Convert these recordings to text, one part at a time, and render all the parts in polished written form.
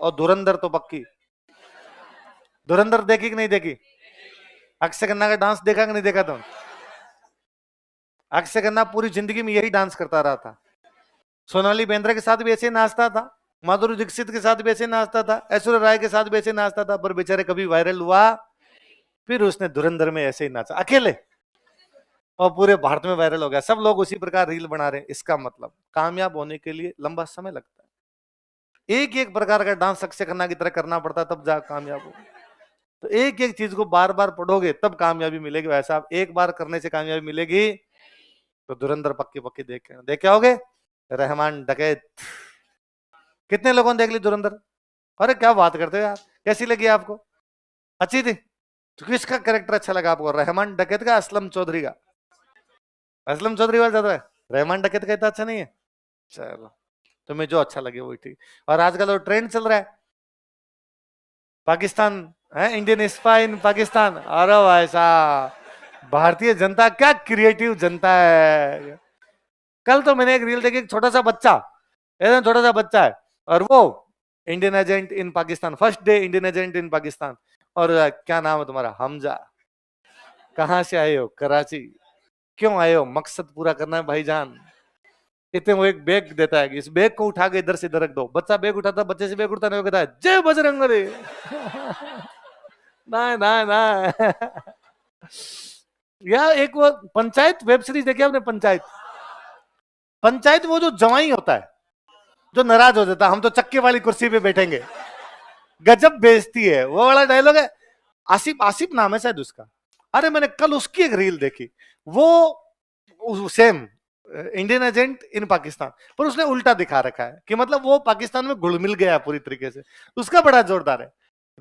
और धुरंधर तो पक्की। धुरंधर देखी कि नहीं देखी? अक्षय खन्ना का डांस देखा कि नहीं देखा तुम? अक्षय खन्ना पूरी जिंदगी में यही डांस करता रहा था। सोनाली बेंद्रे के साथ भी ऐसे नाचता था, माधुरी दीक्षित के साथ भी ऐसे नाचता था, ऐश्वर्या राय के साथ भी ऐसे नाचता था, पर बेचारे कभी वायरल हुआ। फिर उसने धुरंधर में ऐसे ही नाचा अकेले, और पूरे भारत में वायरल हो गया। सब लोग उसी प्रकार रील बना रहे हैं। इसका मतलब कामयाब होने के लिए लंबा समय लगता है। एक एक प्रकार का डांस अक्षय खन्ना की तरह करना पड़ता है, तब जा कामयाब हो। तो एक एक चीज को बार बार पढ़ोगे तब कामयाबी मिलेगी। वैसा आप एक बार करने से कामयाबी मिलेगी? तो धुरंधर पक्की पक्की देखे होगे। रहमान डकैत, कितने लोगों ने देख ली धुरंधर? अरे क्या बात करते हो यार, कैसी लगी आपको? अच्छी थी? तो किसका कैरेक्टर अच्छा लगा आपको, रहमान डकैत का, असलम चौधरी का? असलम चौधरी वाला ज्यादा है, रहमान डकैत का इतना अच्छा नहीं है। चलो, तुम्हें जो अच्छा लगे वही ठीक। और आजकल तो ट्रेंड चल रहा है पाकिस्तान है, इंडियन स्पाई इन पाकिस्तान। अरे भाई साहब, भारतीय जनता क्या क्रिएटिव जनता है। कल तो मैंने एक रील देखी, एक छोटा सा बच्चा, एकदम छोटा सा बच्चा है, और वो Indian agent in Pakistan, first day Indian agent in Pakistan. और क्या नाम है तुम्हारा? हमजा। कहाँ से आए हो? कराची। क्यों आए हो? मकसद पूरा करना है भाईजान। इतने वो एक बैग देता है कि इस बैग को उठा के इधर से इधर रख दो। बच्चा बैग उठाता, बच्चे से बैग उठता नहीं, कहता है जय बजरंगबली। ना ना ना। या एक वो पंचायत वेब सीरीज देखी आपने? पंचायत, पंचायत वो जो जवाई होता है जो नाराज हो जाता है, हम तो चक्के वाली कुर्सी पे बैठेंगे। गजब बेइज्जती है, वो वाला डायलॉग है। आसिफ, आसिफ नाम है शायद उसका। अरे मैंने कल उसकी एक रील देखी, वो same Indian agent in Pakistan, पर उसने उल्टा दिखा रखा है कि मतलब वो पाकिस्तान में घुल मिल गया पूरी तरीके से। उसका बड़ा जोरदार है।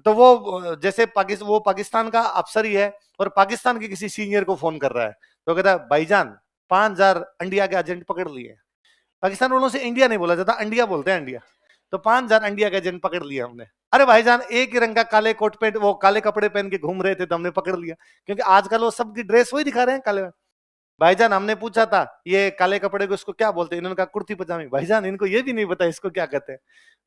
तो वो जैसे वो पाकिस्तान का अफसर ही है, और पाकिस्तान के किसी सीनियर को फोन कर रहा है, तो कहता है भाईजान 5,000 इंडिया के एजेंट पकड़ लिए। पाकिस्तान वालों से इंडिया नहीं बोला जाता, इंडिया बोलते हैं इंडिया। तो 5,000 इंडिया के एजेंट पकड़ लिया हमने। अरे भाईजान एक ही रंग का काले कोट पेंट, वो काले कपड़े पहन के घूम रहे थे तो हमने पकड़ लिया, क्योंकि आजकल वो सबकी ड्रेस वही दिखा रहे हैं काले। भाईजान हमने पूछा था ये काले कपड़े को इसको क्या बोलते हैं, इन्होंने कहा कुर्ती पजामी। भाईजान इनको ये भी नहीं पता इसको क्या कहते हैं।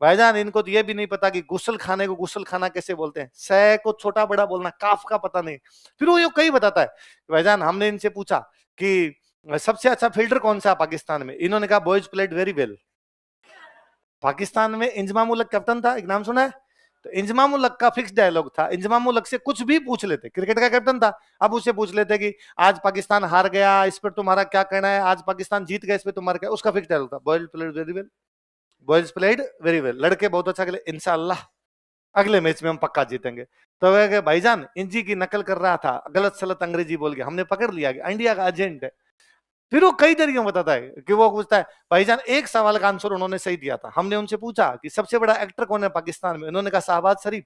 भाईजान इनको तो ये भी नहीं पता कि गुसल खाने को गुसल खाना कैसे बोलते हैं, सै को छोटा बड़ा बोलना, काफ का पता नहीं। फिर वो ये कई बताता है। भाईजान हमने इनसे पूछा कि सबसे अच्छा फील्डर कौन सा पाकिस्तान में, इन्होंने कहा boys played very well. Pakistan में इंजमाम उल हक कैप्टन था, एक नाम सुना है? तो इंजमाम उल हक का फिक्स डायलॉग था, इंजमाम उल हक से कुछ भी पूछ लेते, क्रिकेट का कैप्टन था, अब उससे पूछ लेते कि आज पाकिस्तान हार गया, इस पर तुम्हारा क्या कहना है, आज पाकिस्तान जीत गया, इस पर तुम्हारा क्या? उसका फिक्स डायलॉग था, boys played very well, boys played very well, लड़के बहुत अच्छा खेले, इंशाल्लाह अगले मैच में हम पक्का जीतेंगे। तो वह भाईजान इंजी की नकल कर रहा था, गलत सलत अंग्रेजी बोल गया, हमने पकड़ लिया कि इंडिया का एजेंट है। फिर वो कई तरीके बताता है कि वो पूछता है भाईजान एक सवाल का आंसर उन्होंने सही दिया था, हमने उनसे पूछा कि सबसे बड़ा एक्टर कौन है पाकिस्तान में, उन्होंने कहा शहबाज शरीफ,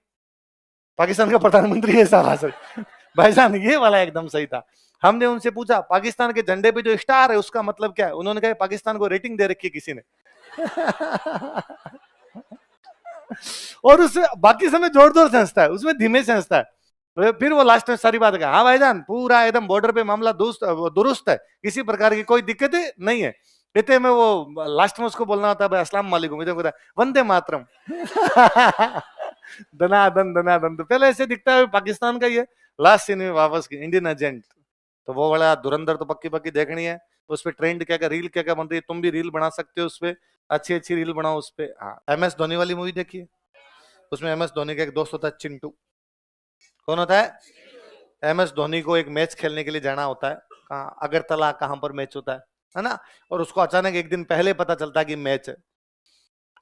पाकिस्तान का प्रधानमंत्री है शहबाज शरीफ। भाईजान ये वाला एकदम सही था। हमने उनसे पूछा पाकिस्तान के झंडे पे जो स्टार है उसका मतलब क्या है, उन्होंने कहा पाकिस्तान को रेटिंग दे रखी है किसी ने। और उससे बाकी समय जोर जोर से हंसता है, उसमें धीमे से हंसता है। फिर वो लास्ट में सारी बात कहा, हाँ भाईजान पूरा एकदम बॉर्डर पे मामला दुरुस्त है, किसी प्रकार की कोई दिक्कत नहीं है। इतने में वो लास्ट में उसको बोलना होता है भाई अस्सलाम वालेकुम, इधर कहता है वंदे मातरम। दनादन दनादन, तो पहले ऐसे दिखता है पाकिस्तान का ये, लास्ट सीन में वापस इंडियन एजेंट। तो वो वाला धुरंधर तो पक्की पक्की देखनी है। उस पर ट्रेंड क्या क्या, रील क्या क्या बनती है, तुम भी रील बना सकते हो उस पर, अच्छी अच्छी रील बनाओ उस पर। हाँ, MS धोनी वाली मूवी देखिए, उसमें MS धोनी का एक दोस्त होता है चिंटू। कौन होता है? MS धोनी को एक मैच खेलने के लिए जाना होता है, कहाँ? अगरतला, कहाँ पर मैच होता है ना? और उसको अचानक एक दिन पहले पता चलता है कि मैच है।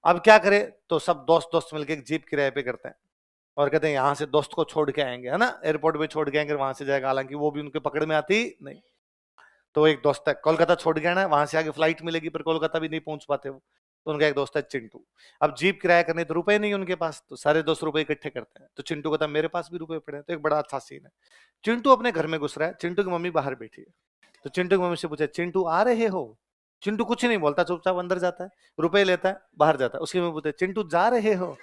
अब क्या करे, तो सब दोस्त दोस्त मिलकर एक जीप किराए पे करते हैं, और कहते हैं यहाँ से दोस्त को छोड़ के आएंगे, है ना, एयरपोर्ट पे छोड़ के आएंगे, वहां से जाएगा, हालांकि वो भी उनके पकड़ में आती नहीं। तो एक दोस्त है कोलकाता छोड़ के आना है, वहां से आगे फ्लाइट मिलेगी, पर कोलकाता भी नहीं पहुंच पाते वो। तो उनका एक दोस्त है चिंटू। अब जीप किराया करने तो रुपए नहीं उनके पास, तो सारे दोस्त रुपए इकट्ठे करते हैं। तो चिंटू कहता है मेरे पास भी रुपए पड़े हैं। तो एक बड़ा अच्छा सीन है, चिंटू अपने घर में घुस रहा है, चिंटू की मम्मी बाहर बैठी है। तो चिंटू की मम्मी से पूछे चिंटू आ रहे हो? चिंटू कुछ नहीं बोलता, चुपचाप अंदर जाता है, रुपए लेता है, बाहर जाता है। उसकी मम्मी पूछे चिंटू जा रहे हो?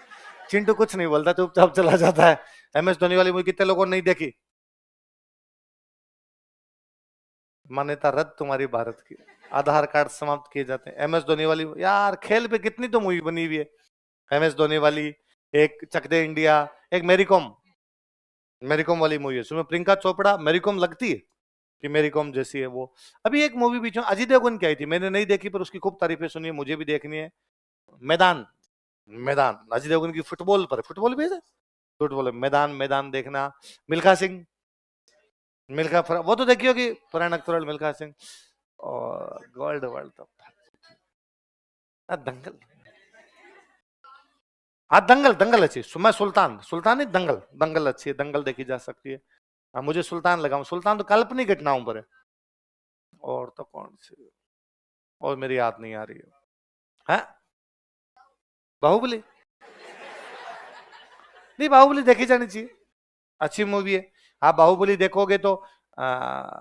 चिंटू कुछ नहीं बोलता, चुपचाप चला जाता है। MS धोनी वाली मूवी कितने लोगों ने नहीं देखी? मान्यता रद्द तुम्हारी भारत की, आधार कार्ड समाप्त किए जाते हैं। MS धोनी वाली यार, खेल पे कितनी तो मूवी बनी हुई है, MS धोनी वाली, एक चक दे इंडिया, एक मेरी कॉम, मेरी कॉम वाली मूवी है, उसमें प्रियंका चोपड़ा मेरी कॉम लगती है कि मेरी कॉम जैसी है वो। अभी एक मूवी बीच में अजय देवगन की आई थी, मैंने नहीं देखी पर उसकी खूब तारीफें सुनी है, मुझे भी देखनी है। मैदान, मैदान अजय देवगन की फुटबॉल पर, फुटबॉल भी है, फुटबॉल मैदान, मैदान देखना। मिल्खा सिंह, वो तो देखी होगी, पुराना एक्टर मिल्खा सिंह। और गोल्ड वर्ल्ड तो दंगल, हाँ दंगल, दंगल अच्छी, मैं सुल्तान, सुल्तान नहीं दंगल, दंगल अच्छी है, दंगल देखी जा सकती है। हाँ मुझे सुल्तान लगा, सुल्तान तो काल्पनिक घटनाओं पर है। और तो कौन सी, और मेरी याद नहीं आ रही है। बाहुबली, नहीं बाहुबली देखी जानी चाहिए, अच्छी मूवी है। आप बाहुबली देखोगे तो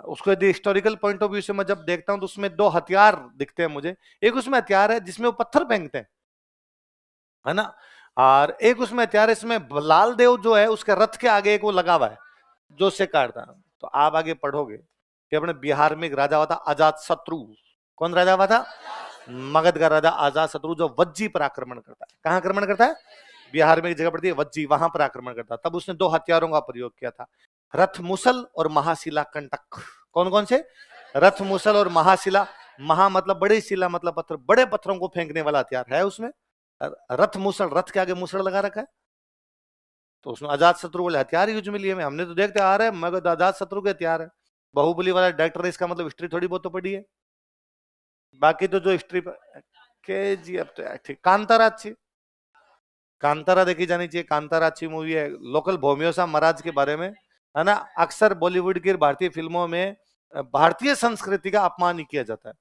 उसको यदि हिस्टोरिकल पॉइंट ऑफ व्यू से मैं जब देखता हूं तो उसमें दो हथियार दिखते हैं मुझे। एक उसमें हथियार है जिसमें वो पत्थर फेंकते हैं, है ना, और एक उसमें हथियार इसमें लाल देव जो है उसके रथ के आगे एक वो लगा हुआ है जो उससे काटता है। तो आप आगे पढ़ोगे कि अपने बिहार में एक राजा हुआ था अजात शत्रु। कौन राजा हुआ था? मगध का राजा अजात शत्रु, जो वज्जी पर आक्रमण करता है। कहां आक्रमण करता है? बिहार में एक जगह पड़ती है वज्जी, वहां पर आक्रमण करता। तब उसने दो हथियारों का प्रयोग किया था, रथ मुसल और महाशिला कंटक। कौन कौन से? रथ मुसल और महाशिला। महा मतलब बड़ी, शिला मतलब पत्थर, बड़े पत्थरों को फेंकने वाला हथियार है उसमें। रथ मुसल, रथ के आगे मुसल लगा रखा है। तो उसमें अजात शत्रु वाले हथियार यूज में लिए में, हमने तो देखते आ रहे हैं मगर अजात शत्रु के हथियार है। बाहुबली वाला डायरेक्टर है, इसका मतलब हिस्ट्री थोड़ी बहुत तो पड़ी है। बाकी तो जो हिस्ट्री के जी, अब तो यार ठीक। कांतारा अच्छी, कांतारा देखी जानी चाहिए, कांतारा अच्छी मूवी है, लोकल भोमियोसा महाराज के बारे में, है ना। अक्सर बॉलीवुड की भारतीय फिल्मों में भारतीय संस्कृति का अपमान ही किया जाता है,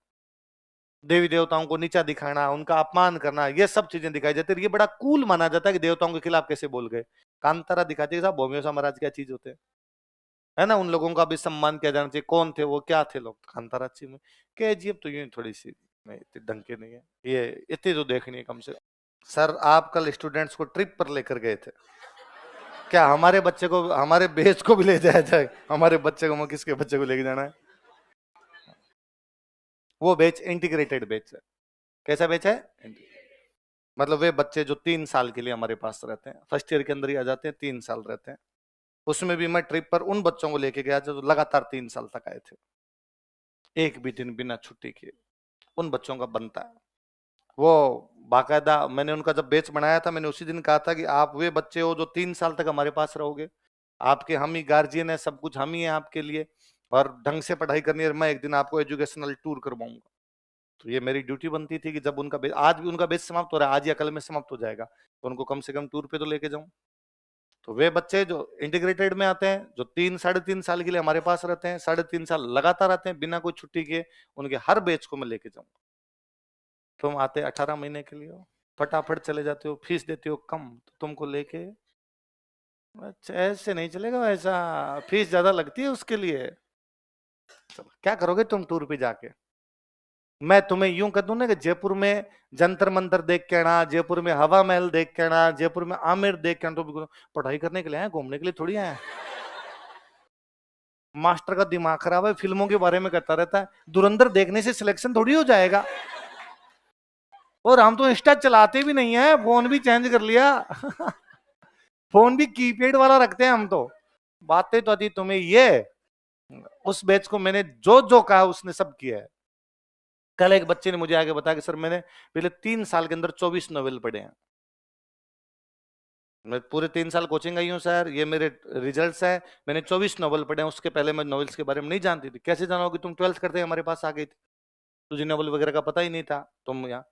देवी देवताओं को नीचा दिखाना, उनका अपमान करना, ये सब चीजें दिखाई जाती है। ये बड़ा कूल माना जाता है कि देवताओं के खिलाफ कैसे बोल गए। कांतारा दिखाती है साहब भोमियोसा महाराज क्या चीज होते हैं, है ना, उन लोगों का भी सम्मान किया जाना चाहिए। कौन थे वो, क्या थे लोग, कांतारा अच्छी में। केजीएफ तो यूं थोड़ी सी नहीं, इतनी ढंग की नहीं है, ये इतनी तो देखनी है कम से कम। सर आप कल स्टूडेंट्स को ट्रिप पर लेकर गए थे, क्या हमारे बच्चे को, हमारे बेच को भी ले जाया जाए? हमारे बच्चे को, किसके बच्चे को लेके जाना है? वो बेच इंटीग्रेटेड बेच है। कैसा बेच है? मतलब वे बच्चे जो 3 साल के लिए हमारे पास रहते हैं, फर्स्ट ईयर के अंदर ही आ जाते हैं, 3 साल रहते हैं। उसमें भी मैं ट्रिप पर उन बच्चों को लेके गया जो लगातार 3 साल तक आए थे, एक भी दिन बिना छुट्टी के। उन बच्चों का बनता है वो, बाकायदा मैंने उनका जब बैच बनाया था, मैंने उसी दिन कहा था कि आप वे बच्चे हो जो 3 साल तक हमारे पास रहोगे, आपके हम ही गार्जियन है, सब कुछ हम ही है आपके लिए, और ढंग से पढ़ाई करनी है, मैं एक दिन आपको एजुकेशनल टूर करवाऊंगा। तो ये मेरी ड्यूटी बनती थी कि जब उनका बैच, आज भी उनका बैच समाप्त हो रहा है, आज या कल में समाप्त हो जाएगा, तो उनको कम से कम टूर पे तो लेके जाऊं। तो वे बच्चे जो इंटीग्रेटेड में आते हैं, जो 3 साढ़े 3 साल के लिए हमारे पास रहते हैं, 3.5 साल लगातार आते हैं बिना कोई छुट्टी के, उनके हर बैच को मैं लेके जाऊंगा। तुम आते 18 महीने के लिए हो, फटाफट चले जाते हो, फीस देते हो कम, तो तुमको लेके, अच्छा ऐसे नहीं चलेगा, ऐसा फीस ज्यादा लगती है उसके लिए। चलो क्या करोगे तुम टूर पे जाके? मैं तुम्हें यूं कर दूं ना कि जयपुर में जंतर मंतर देख के आना, जयपुर में हवा महल देख के आना, जयपुर में आमेर देख के आना, तो भी पढ़ाई करने के लिए आए, घूमने के लिए थोड़ी आए। मास्टर का दिमाग खराब है, फिल्मों के बारे में करता रहता है, धुरंधर देखने से सिलेक्शन थोड़ी हो जाएगा। और हम तो इंस्टा चलाते भी नहीं है, फोन भी चेंज कर लिया। फोन भी कीपैड वाला रखते हैं हम तो। बातें तो आती तुम्हें ये, उस बैच को मैंने जो जो कहा उसने सब किया है। कल एक बच्चे ने मुझे आगे बताया कि सर मैंने पिछले 3 साल के अंदर 24 नॉवेल पढ़े हैं। मैं पूरे 3 साल कोचिंग आई हूँ सर, ये मेरे रिजल्ट्स हैं, मैंने 24 नॉवल पढ़े हैं। उसके पहले मैं नॉवेल्स के बारे में नहीं जानती थी। कैसे जानोगी? तुम 12th करते हमारे पास आ गई थी, तुझे नॉवल वगैरह का पता ही नहीं था, तुम यहाँ।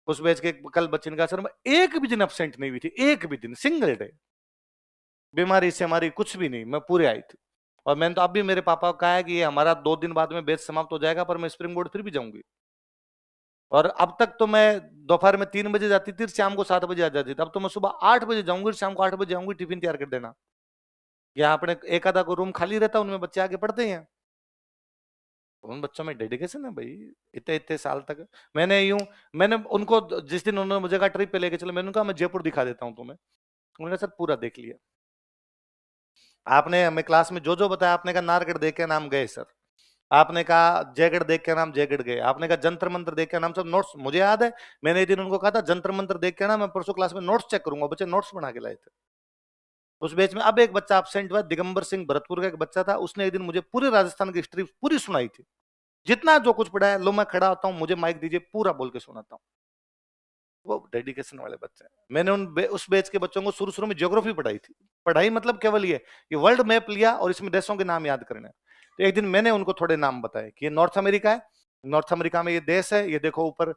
उस बैच के कल बच्चे ने कहा सर मैं एक भी दिन अपसेंट नहीं हुई थी, एक भी दिन, सिंगल डे, बीमारी से हमारी कुछ भी नहीं, मैं पूरे आई थी। और मैंने तो अब भी मेरे पापा को कहा है कि ये हमारा 2 दिन बाद में बैच समाप्त हो जाएगा, पर मैं स्प्रिंग बोर्ड फिर भी जाऊंगी। और अब तक तो मैं दोपहर में 3 बजे जाती थी, शाम को 7 बजे आ जाती थी। अब तो मैं सुबह 8 बजे जाऊंगी, शाम को 8 बजे आऊंगी, टिफिन तैयार कर देना। यहाँ अपने एक आधा को रूम खाली रहता, उनमें बच्चे आके पढ़ते हैं। उन बच्चों में डेडिकेशन है भाई, इतने इतने साल तक। मैंने उनको, जिस दिन उन्होंने मुझे कहा ट्रिप पे लेके चलो, मैंने कहा मैं जयपुर दिखा देता हूँ तुम्हें। उन्होंने सर पूरा देख लिया आपने, हमें क्लास में जो जो बताया आपने कहा नारगढ़ देख के नाम गए सर। आपने कहा जयगढ़ देख के नाम जयगढ़ गए, आपने कहा जंतर मंत्र देख के नाम सब नोट्स, मुझे याद है मैंने एक दिन उनको कहा था जंतर मंत्र देख के ना मैं परसों क्लास में नोट्स चेक करूंगा, बच्चे नोट्स बना के लाए थे उस बैच में। अब एक बच्चा एब्सेंट हुआ, दिगंबर सिंह भरतपुर का एक बच्चा था, उसने एक दिन मुझे पूरे राजस्थान की हिस्ट्री पूरी सुनाई थी, जितना जो कुछ पढ़ा है, लो मैं खड़ा होता हूँ, मुझे माइक दीजिए, पूरा बोल के सुनाता हूँ। वो डेडिकेशन वाले बच्चे हैं। मैंने उस बैच के बच्चों को शुरू शुरू में ज्योग्राफी पढ़ाई थी, पढ़ाई मतलब केवल ये कि वर्ल्ड मैप लिया और इसमें देशों के नाम याद करने। तो एक दिन मैंने उनको थोड़े नाम बताए कि ये नॉर्थ अमेरिका है, नॉर्थ अमेरिका में ये देश है, ये देखो ऊपर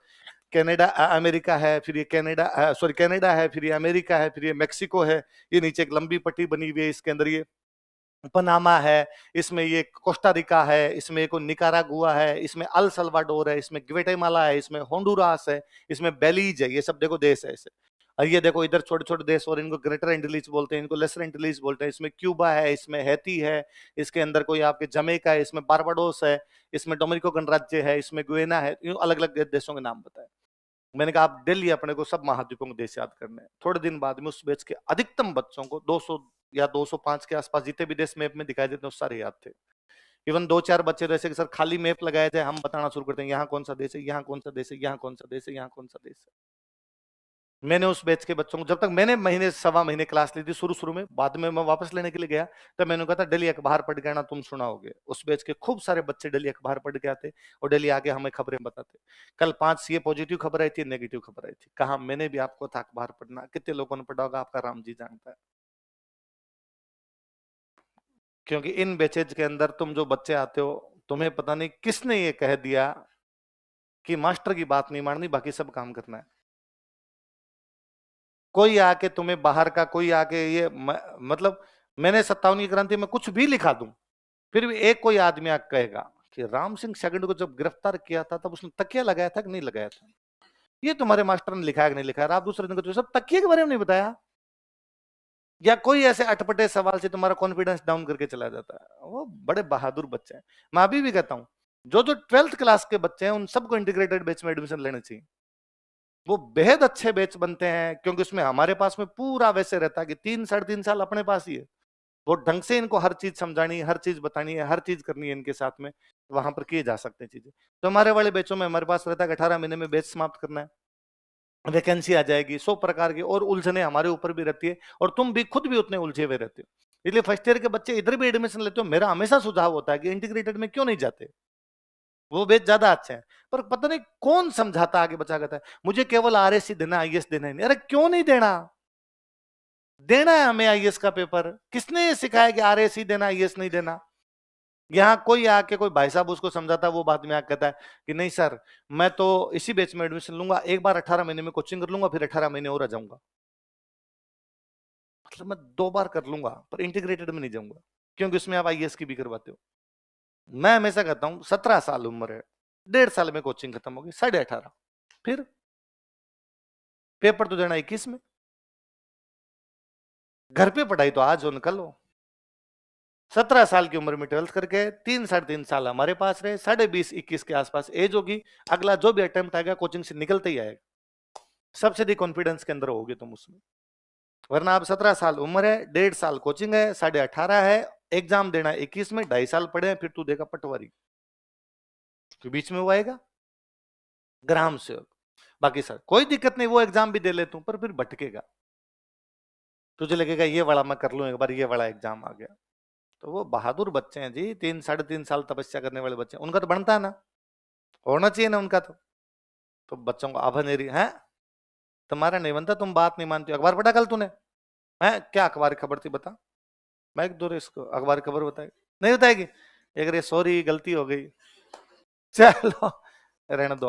कनाडा अमेरिका है, फिर ये कनाडा सॉरी कनाडा है, फिर ये अमेरिका है, फिर ये मेक्सिको है, ये नीचे एक लंबी पट्टी बनी हुई है, इसके अंदर ये पनामा है, इसमें ये कोस्टा रिका है, इसमें एक निकारागुआ है, इसमें अल सल्वाडोर है, इसमें ग्वेटेमाला है, इसमें होंडुरास है, इसमें बेलीज है, ये सब देखो देश है ऐसे। और ये देखो इधर छोटे छोटे देश, और इनको ग्रेटर एंटिलीज बोलते हैं, इनको लेसर एंटिलीज बोलते हैं, इसमें क्यूबा है, इसमें हैती है, इसके अंदर कोई आपके जमैका है, इसमें बारबाडोस है, इसमें डोमिनिको गणराज्य है, इसमें गुएना है, अलग अलग देशों के नाम बताए। मैंने कहा आप डेली अपने को सब महाद्वीपों के देश याद करने हैं। थोड़े दिन बाद में उस बैच के अधिकतम बच्चों को 200 या 205 के आसपास जितने भी देश मैप में दिखाई देते हैं सारे याद थे। इवन 2-4 बच्चे तो ऐसे कि सर खाली मैप लगाए थे, हम बताना शुरू करते हैं यहाँ कौन सा देश है, यहाँ कौन सा देश है, यहाँ कौन सा देश है, यहाँ कौन सा देश है। मैंने उस बैच के बच्चों को, जब तक मैंने महीने सवा महीने क्लास ली थी शुरू शुरू में, बाद में मैं वापस लेने के लिए गया, तब मैंने कहा था डेली अखबार पढ़ के आना, तुम सुनाओगे। उस बैच के खूब सारे बच्चे डेली अखबार पढ़ के आते और डेली आके हमें खबरें बताते। कल 5 सीए पॉजिटिव खबर आई थी, नेगेटिव खबर आई थी, कहा मैंने भी आपको था अखबार पढ़ना, कितने लोगों ने पढ़ा होगा आपका राम जी जानता है। क्योंकि इन बैचेज के अंदर तुम जो बच्चे आते हो, तुम्हें पता नहीं किसने ये कह दिया कि मास्टर की बात नहीं माननी, बाकी सब काम करना है। कोई आके तुम्हें बाहर का कोई आके ये मतलब मैंने 57 की क्रांति में कुछ भी लिखा दूं, फिर भी एक कोई आदमी आके कहेगा कि राम सिंह सेकंड को जब गिरफ्तार किया था तब उसने तकिया लगाया था कि नहीं लगाया था, ये तुम्हारे मास्टर ने लिखा है कि नहीं लिखा है। आप दूसरे दिन को सब तकिए के बारे में नहीं बताया, या कोई ऐसे अटपटे सवाल से तुम्हारा कॉन्फिडेंस डाउन करके चला जाता है। वो बड़े बहादुर बच्चे हैं। मैं अभी भी कहता हूं जो जो 12th क्लास के बच्चे हैं उन सबको इंटीग्रेटेड बैच में एडमिशन लेना चाहिए। वो बेहद अच्छे बैच बनते हैं, क्योंकि उसमें हमारे पास में पूरा वैसे रहता है कि 3-3.5 साल अपने पास ही है। वो ढंग से इनको हर चीज समझानी है, हर चीज बतानी है, हर चीज करनी है इनके साथ में, वहां पर किए जा सकते हैं चीजें। तो हमारे वाले बैचों में हमारे पास रहता है कि 18 महीने में बैच समाप्त करना है, वैकेंसी आ जाएगी, 100 प्रकार की और उलझने हमारे ऊपर भी रहती है, और तुम भी खुद भी उतने उलझे हुए रहते हो। इसलिए फर्स्ट ईयर के बच्चे इधर भी एडमिशन लेते हो, मेरा हमेशा सुझाव होता है कि इंटीग्रेटेड में क्यों नहीं जाते, वो बैच ज्यादा अच्छे हैं। पर पता नहीं कौन समझाता आगे बचा कहता है मुझे केवल आरएससी देना, आईएएस देना ही नहीं। अरे क्यों नहीं देना, देना है हमें आईएएस का पेपर। किसने ये सिखाया कि आरएससी देना, आईएएस नहीं देना। यहाँ कोई आके कोई भाई साहब उसको समझाता है, वो बाद में आके कहता है कि नहीं सर मैं तो इसी बैच में एडमिशन लूंगा, एक बार 18 महीने में कोचिंग कर लूंगा, फिर 18 महीने और आ जाऊंगा। मतलब मैं 2 बार कर लूंगा पर इंटीग्रेटेड में नहीं जाऊंगा, क्योंकि उसमें आप आईएएस की भी करवाते हो। मैं हमेशा कहता हूं 17 साल उम्र है, 1.5 साल में कोचिंग खत्म होगी, 18.5 फिर पेपर तो देना 21 में। घर पे पढ़ाई तो आज हो निकल हो। 17 साल की उम्र में 12th करके 3-3.5 साल हमारे पास रहे, 20.5-21 के आसपास एज होगी, अगला जो भी अटेम्प्ट आएगा कोचिंग से निकलते ही आएगा। सबसे अधिक कॉन्फिडेंस के अंदर होगे तुम उसमें। वरना आप 17 साल उम्र है, 1.5 साल कोचिंग है, 18.5 है, एग्जाम देना 21 में, 2.5 साल पढ़े हैं, फिर तू देगा पटवारी, तो बीच में वो आएगा ग्राम सेवक। बाकी सर कोई दिक्कत नहीं, वो एग्जाम भी दे ले तू, पर फिर भटकेगा, तुझे लगेगा ये वाला मैं कर लूं एक बार, ये वाला एग्जाम आ गया। तो वो बहादुर बच्चे हैं जी, 3-3.5 साल तपस्या करने वाले बच्चे, उनका तो बनता है ना, होना चाहिए ना उनका। तो बच्चों को अभनेरी है, तुम्हारा नहीं बनता, तुम बात नहीं मानती। अखबार पढ़ा कल तूने है क्या, अखबार की खबर थी बता, मैं एक दो इसको अखबार की खबर बताएगी, नहीं बताएगी, एक सॉरी गलती हो गई, चलो रहने दो।